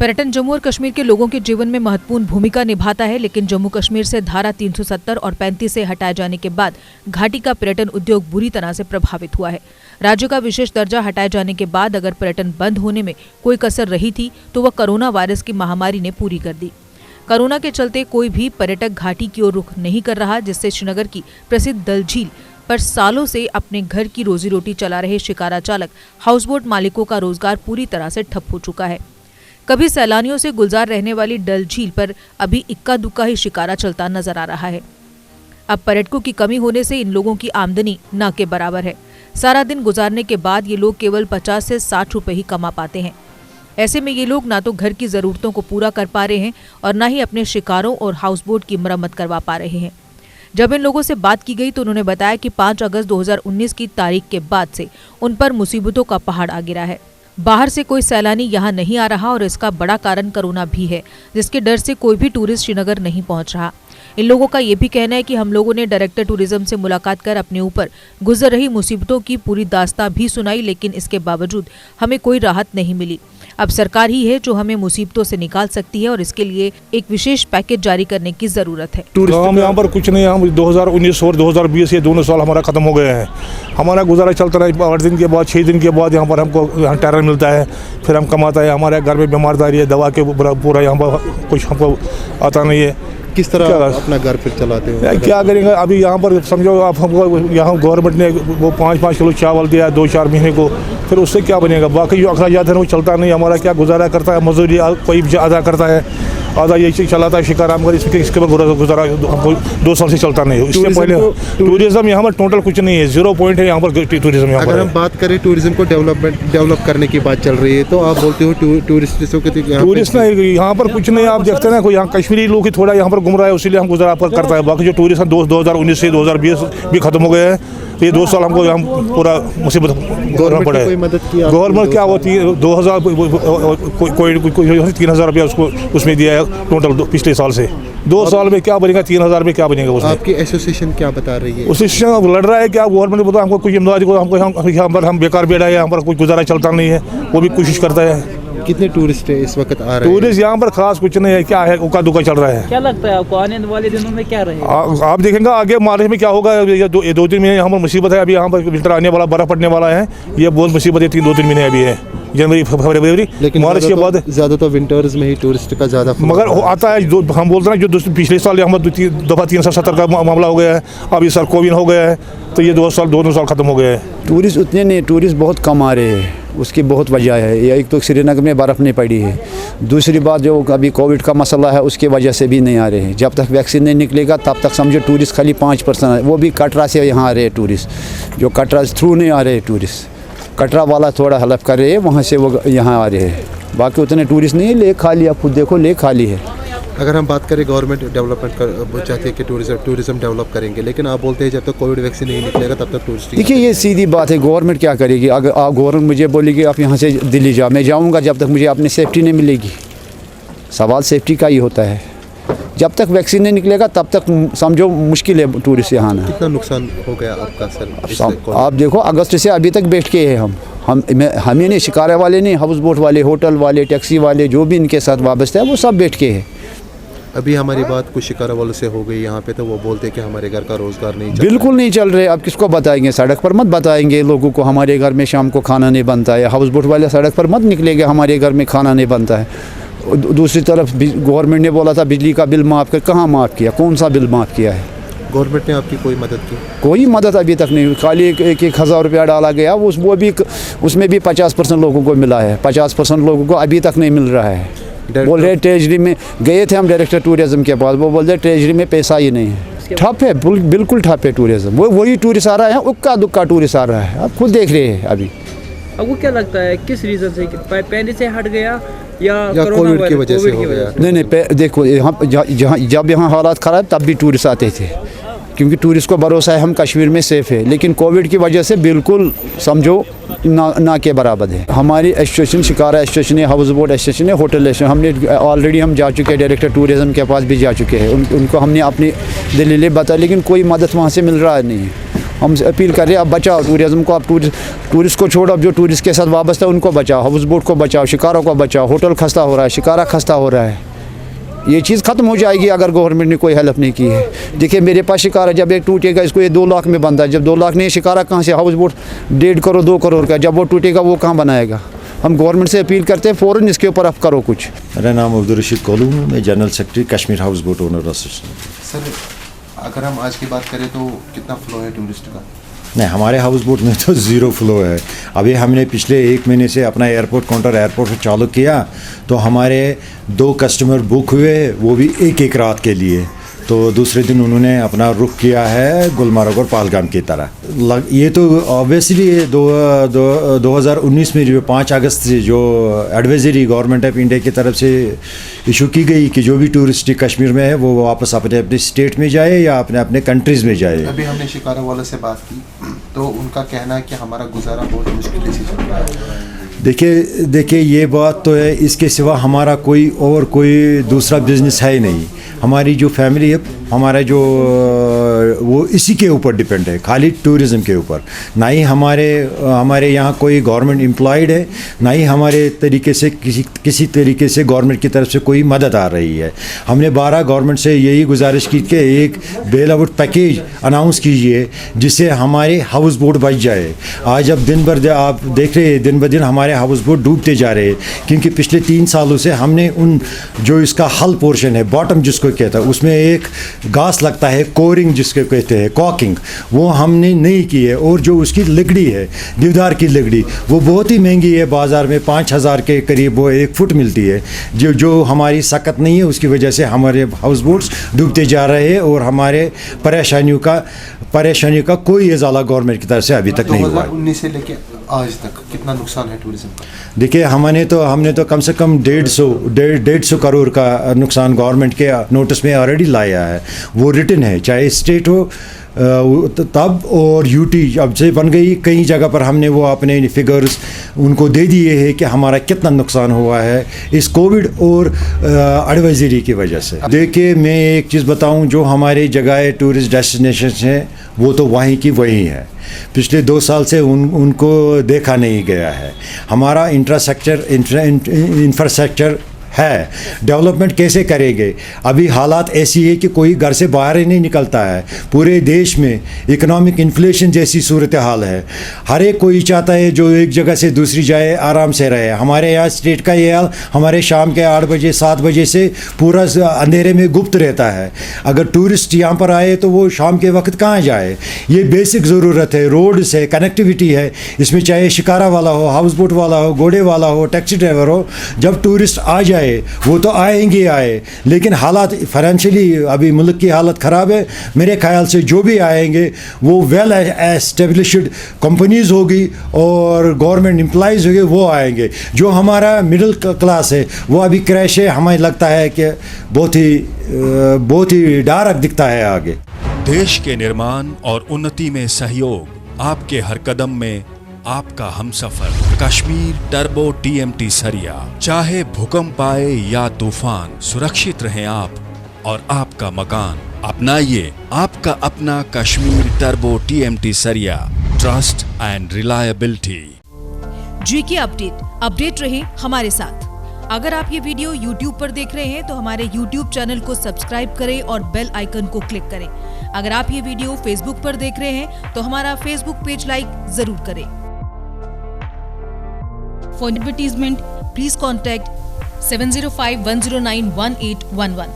पर्यटन जम्मू और कश्मीर के लोगों के जीवन में महत्वपूर्ण भूमिका निभाता है, लेकिन जम्मू कश्मीर से धारा 370 और 35 से हटाए जाने के बाद घाटी का पर्यटन उद्योग बुरी तरह से प्रभावित हुआ है। राज्य का विशेष दर्जा हटाए जाने के बाद अगर पर्यटन बंद होने में कोई कसर रही थी तो वह कोरोना वायरस की महामारी ने पूरी कर दी। कोरोना के चलते कोई भी पर्यटक घाटी की ओर रुख नहीं कर रहा, जिससे श्रीनगर की प्रसिद्ध डल झील पर सालों से अपने घर की रोजी रोटी चला रहे शिकारा चालक हाउसबोट मालिकों का रोजगार पूरी तरह से ठप हो चुका है। कभी सैलानियों से गुलजार रहने वाली डल झील पर अभी इक्का दुक्का ही शिकारा चलता नजर आ रहा है। अब पर्यटकों की कमी होने से इन लोगों की आमदनी न के बराबर है। सारा दिन गुजारने के बाद ये लोग केवल 50 से 60 रुपए ही कमा पाते हैं। ऐसे में ये लोग ना तो घर की जरूरतों को पूरा कर पा रहे हैं और न ही अपने शिकारों और हाउसबोट की मरम्मत करवा पा रहे हैं। जब इन लोगों से बात की गई तो उन्होंने बताया कि 5 अगस्त 2019 की तारीख के बाद से उन पर मुसीबतों का पहाड़ आ गिरा है। बाहर से कोई सैलानी यहाँ नहीं आ रहा और इसका बड़ा कारण कोरोना भी है, जिसके डर से कोई भी टूरिस्ट श्रीनगर नहीं पहुँच रहा। इन लोगों का ये भी कहना है कि हम लोगों ने डायरेक्टर टूरिज्म से मुलाकात कर अपने ऊपर गुजर रही मुसीबतों की पूरी दास्तां भी सुनाई, लेकिन इसके बावजूद हमें कोई राहत नहीं मिली। अब सरकार ही है जो हमें मुसीबतों से निकाल सकती है और इसके लिए एक विशेष पैकेज जारी करने की जरूरत है। हम यहाँ पर कुछ नहीं, हम 2019 और 2020 ये दोनों साल हमारा खत्म हो गए हैं। हमारा गुजारा चलता रहा 8 दिन के बाद 6 दिन के बाद यहाँ पर हमको यहाँ टेरर मिलता है, फिर हम कमाता है। हमारे घर में बीमारदारी है, दवा के पूरा यहाँ पर कुछ हमको आता नहीं है। किस तरह अपना घर फिर चलाते हो? क्या करेंगे अभी यहाँ पर समझो आप, हमको यहाँ गवर्नमेंट ने वो 5-5 किलो चावल दिया 2-4 महीने को, फिर उससे क्या बनेगा? बाकी जो अखराजात है वो चलता नहीं। हमारा क्या गुजारा करता है, मजदूरी कोई अदा करता है, आधा ये चीज़ चलाता है शिकारा, मगर इसके बाद गुजारा हमको 2 साल से चलता नहीं है। इससे पहले टूरिज्म यहाँ पर टोटल कुछ नहीं है, 0 पॉइंट है यहाँ पर टूरिज्म। यहाँ अगर हम बात करें टूरिज्म को डेवलप करने की बात चल रही है तो आप बोलते हो टूरिस्टों के टूरिस्ट नहीं, यहाँ पर कुछ नहीं। आप देखते हैं ना, कोई यहाँ कश्मीरी लोग ही थोड़ा यहाँ पर घूम रहा है, उसीलिए हम गुजारा करता है। बाकी जो टूरिस्ट हैं 2019 से 2020 भी खत्म हो गए हैं। ये 2 साल हमको यहाँ पूरा मुसीबत पड़ा है। गवर्नमेंट क्या होती है 2000 कोई 3000 रुपया उसको उसमें दिया है टोटल पिछले साल से। 2 साल में क्या बनेगा? 3000 में क्या बनेगा उसमें? आपकी एसोसिएशन क्या बता रही है? एसोसिएशन लड़ रहा है क्या गवर्नमेंट बता हमको कुछ इमदाद को, हमको यहाँ पर हम बेकार बैठा है, यहाँ पर कुछ गुजारा चलता नहीं है, वो भी कोशिश करता है। कितने टूरिस्ट है इस वक्त आ रहे हैं? टूरिस्ट यहाँ पर खास कुछ नहीं है, क्या है उका दुका चल रहा है। क्या लगता है आपको आने वाले दिनों में क्या रहेगा? आप देखेंगे आगे मार्च में क्या होगा। ये 2-3 महीने यहाँ पर मुसीबत है। अभी यहाँ पर विंटर आने वाला, बर्फ पड़ने वाला है, ये बहुत मुसीबत है। 2-3 महीने अभी है, जनवरी फरवरी, लेकिन मार्च के बाद ज़्यादा तो विंटर्स में ही टूरिस्ट का ज़्यादा मगर आता है। जो हम बोलते हैं जो पिछले साल यहाँ पर 370 का मामला हो गया है, अब इस साल कोविड हो गया है, तो ये 2 साल खत्म हो गए हैं। टूरिस्ट उतने नहीं, टूरिस्ट बहुत कम आ रहे हैं, उसकी बहुत वजह है। एक तो श्रीनगर में बर्फ़ नहीं पड़ी है, दूसरी बात जो अभी कोविड का मसला है उसकी वजह से भी नहीं आ रहे हैं। जब तक वैक्सीन नहीं निकलेगा तब तक समझो टूरिस्ट खाली 5% है, वो भी कटरा से यहाँ आ रहे हैं टूरिस्ट। जो कटरा थ्रू नहीं आ रहे हैं टूरिस्ट, कटरा वाला थोड़ा हेल्प कर रहे हैं, वहाँ से वो यहाँ आ रहे हैं। बाकी उतने टूरिस्ट नहीं है, लेक खाली, आप खुद देखो लेक खाली है। अगर हम बात करें गवर्नमेंट डेवलपमेंट कर चाहती है कि टूरिज्म डेवलप करेंगे, लेकिन आप बोलते हैं जब तक कोविड वैक्सीन नहीं निकलेगा तब तक टूरिस्ट। देखिए ये सीधी बात है, गवर्नमेंट क्या करेगी? अगर गवर्नमेंट मुझे बोलेगी आप यहाँ से दिल्ली जाओ, मैं जाऊँगा जब तक मुझे अपनी सेफ्टी नहीं मिलेगी। सवाल सेफ्टी का ही होता है। जब तक वैक्सीन नहीं निकलेगा तब तक समझो मुश्किल है टूरिस्ट यहाँ आना। कितना नुकसान हो गया आपका सर? आप देखो अगस्त से अभी तक बैठ के हैं हम ही नहीं, शिकारा वाले नहीं, हाउस बोट वाले, होटल वाले, टैक्सी वाले, जो भी इनके साथ वाबस्ता है वो सब बैठ के हैं। अभी हमारी बात कुछ शिकारा वालों से हो गई यहाँ पे, तो वो बोलते हैं कि हमारे घर का रोजगार नहीं चल बिल्कुल नहीं चल रहे। अब किसको बताएंगे? सड़क पर मत बताएंगे लोगों को हमारे घर में शाम को खाना नहीं बनता है। हाउस बोट वाले सड़क पर मत निकलेंगे हमारे घर में खाना नहीं बनता है। दूसरी तरफ गवर्नमेंट ने बोला था बिजली का बिल माफ़ कर, कहाँ माफ़ किया? कौन सा बिल माफ़ किया है? गवर्नमेंट ने आपकी कोई मदद की? कोई मदद अभी तक नहीं। खाली 1,000 रुपया डाला गया, वो भी उसमें भी 50% लोगों को मिला है, 50% लोगों को अभी तक नहीं मिल रहा है। बोल रहे ट्रेजरी में गए थे हम डायरेक्टर टूरिज्म के पास, वो बोल रहे ट्रेजरी में पैसा ही नहीं है। ठप है, बिल्कुल ठप है टूरिज्म। वही टूरिस्ट आ रहा है, उक्का दुक्का टूरिस्ट आ रहा है, आप खुद देख रहे हैं। अभी आपको क्या लगता है किस रीज़न से, पहले से हट गया या कोविड की वजह से हो गया? नहीं, देखो यहाँ जब यहाँ हालात ख़राब तब भी टूरिस्ट आते थे, क्योंकि टूरिस्ट को भरोसा है हम कश्मीर में सेफ़ है। लेकिन कोविड की वजह से बिल्कुल समझो ना के बराबर है। हमारी एसोसिएशन, शिकारा एसोसिएशन है, हाउस बोट एसोसिएशन है, होटल एसोसिएशन, हमने ऑलरेडी हम जा चुके हैं, डायरेक्टर टूरिज्म के पास भी जा चुके हैं। उनको हमने अपनी दलीलें बताई, लेकिन कोई मदद वहाँ से मिल रहा नहीं है। हम अपील कर रहे हैं, अब बचाओ टूरिज्म को, अब टूरिस्ट को छोड़ो, अब जो टूरिस्ट के साथ वाबस्ता है उनको बचाओ, हाउस बोट को बचाओ, शिकारों को बचाओ, होटल खस्ता हो रहा है, शिकारा खस्ता हो रहा है। ये चीज़ ख़त्म हो जाएगी अगर गवर्नमेंट ने कोई हेल्प नहीं की है। देखिए मेरे पास शिकारा जब एक टूटेगा इसको ये 2 लाख में बनता है, जब 2 लाख नहीं शिकारा कहाँ से, हाउस बोट 1.5 करोड़ 2 करोड़ का, जब वो टूटेगा वो कहाँ बनाएगा। हम गवर्नमेंट से अपील करते हैं फ़ौरन इसके ऊपर आप करो कुछ। मेरा नाम अब्दुल रशीद कोलू है, मैं general secretary Kashmir house boat owner association. Sir अगर हम आज की बात करें तो कितना फ्लो है टूरिस्ट का? नहीं, हमारे हाउस बोट में तो ज़ीरो फ्लो है। अभी हमने पिछले 1 महीने से अपना एयरपोर्ट काउंटर एयरपोर्ट पर चालू किया तो हमारे 2 कस्टमर बुक हुए, वो भी एक रात के लिए। तो दूसरे दिन उन्होंने अपना रुख किया है गुलमर्ग और पहलगाम की तरह। ये तो ऑब्वियसली 2019 में जो 5 अगस्त से जो एडवाइजरी गवर्नमेंट ऑफ इंडिया की तरफ से इशू की गई कि जो भी टूरिस्ट कश्मीर में है वो वापस अपने अपने स्टेट में जाए या अपने अपने कंट्रीज़ में जाए। अभी हमने शिकारा वालों से बात की तो उनका कहना है कि हमारा गुजारा बहुत मुश्किल से चल रहा है। देखिए ये बात तो है, इसके सिवा हमारा कोई दूसरा बिजनेस है ही नहीं। हमारी जो फैमिली है, हमारा जो वो इसी के ऊपर डिपेंड है, खाली टूरिज़्म के ऊपर। ना ही हमारे यहाँ कोई गवर्नमेंट एम्प्लॉयड है, ना ही हमारे तरीके से किसी तरीके से गवर्नमेंट की तरफ से कोई मदद आ रही है। हमने 12 गवर्नमेंट से यही गुजारिश की कि एक बेल आउट पैकेज अनाउंस कीजिए जिससे हमारे हाउस बोट बच जाए। आज अब दिन भर आप देख रहे हैं, दिन ब दिन हमारे हाउस बोट डूबते जा रहे हैं, क्योंकि पिछले 3 सालों से हमने उन जो इसका हल पोर्शन है, बॉटम जिसको कहता है, उसमें एक घास लगता है, कोरिंग जिसको कहते हैं, कॉकिंग, वो हमने नहीं की है। और जो उसकी लकड़ी है, देवदार की लकड़ी, वो बहुत ही महंगी है, बाज़ार में 5000 के करीब वो 1 फुट मिलती है, जो हमारी सकत नहीं है। उसकी वजह से हमारे हाउस बोट्स डूबते जा रहे हैं और हमारे परेशानियों का कोई इजाला गवर्नमेंट की तरफ से अभी तक नहीं हुआ। 2019 से लेके आज तक कितना नुकसान है टूरिज्म का? देखिए हमने तो कम से कम 150 करोड़ का नुकसान गवर्नमेंट के नोटिस में ऑलरेडी लाया है। वो रिटन है, चाहे स्टेट हो तब और यूटी अब से बन गई, कई जगह पर हमने वो अपने फिगर्स उनको दे दिए हैं कि हमारा कितना नुकसान हुआ है इस कोविड और एडवाइजरी की वजह से। देखिए मैं एक चीज़ बताऊं, जो हमारी जगह टूरिस्ट डेस्टिनेशंस हैं वो तो वहीं की वहीं है। पिछले 2 साल से उनको देखा नहीं गया है। हमारा इंफ्रास्ट्रक्चर है, डेवलपमेंट कैसे करेंगे? अभी हालात ऐसी है कि कोई घर से बाहर ही नहीं निकलता है। पूरे देश में इकोनॉमिक इन्फ्लेशन जैसी सूरत हाल है। हर एक कोई चाहता है जो एक जगह से दूसरी जाए आराम से रहे। हमारे यहाँ स्टेट का ये हाल, हमारे शाम के 8 बजे 7 बजे से पूरा अंधेरे में गुप्त रहता है। अगर टूरिस्ट यहाँ पर आए तो वो शाम के वक्त कहाँ जाए? ये बेसिक ज़रूरत है, रोड्स है, कनेक्टिविटी है। इसमें चाहे शिकारा वाला हो, हाउस बोट वाला हो, घोड़े वाला हो, टैक्सी ड्राइवर हो, जब टूरिस्ट आ जाए वो तो आएंगे आए, लेकिन हालात फाइनेंशियली अभी मुल्क की हालत ख़राब है। मेरे ख्याल से जो भी आएंगे वो वेल एस्टेब्लिश्ड कंपनीज होगी और गवर्नमेंट एम्प्लॉइज़ होंगे, वो आएंगे। जो हमारा मिडिल क्लास है वो अभी क्रैश है। हमें लगता है कि बहुत ही डार्क दिखता है आगे। देश के निर्माण और उन्नति में सहयोग, आपके हर कदम में आपका हमसफर। कश्मीर टर्बो TMT सरिया, चाहे भूकंप आए या तूफान, सुरक्षित रहें आप और आपका मकान। अपनाइए आपका अपना कश्मीर टर्बो TMT सरिया, trust and reliability. GK update रहे हमारे साथ। अगर आप ये वीडियो YouTube पर देख रहे हैं तो हमारे YouTube चैनल को सब्सक्राइब करें और बेल आइकन को क्लिक करें। अगर आप ये वीडियो Facebook पर देख रहे हैं तो हमारा Facebook पेज लाइक जरूर करें। For advertisement, please contact 705-109-1811.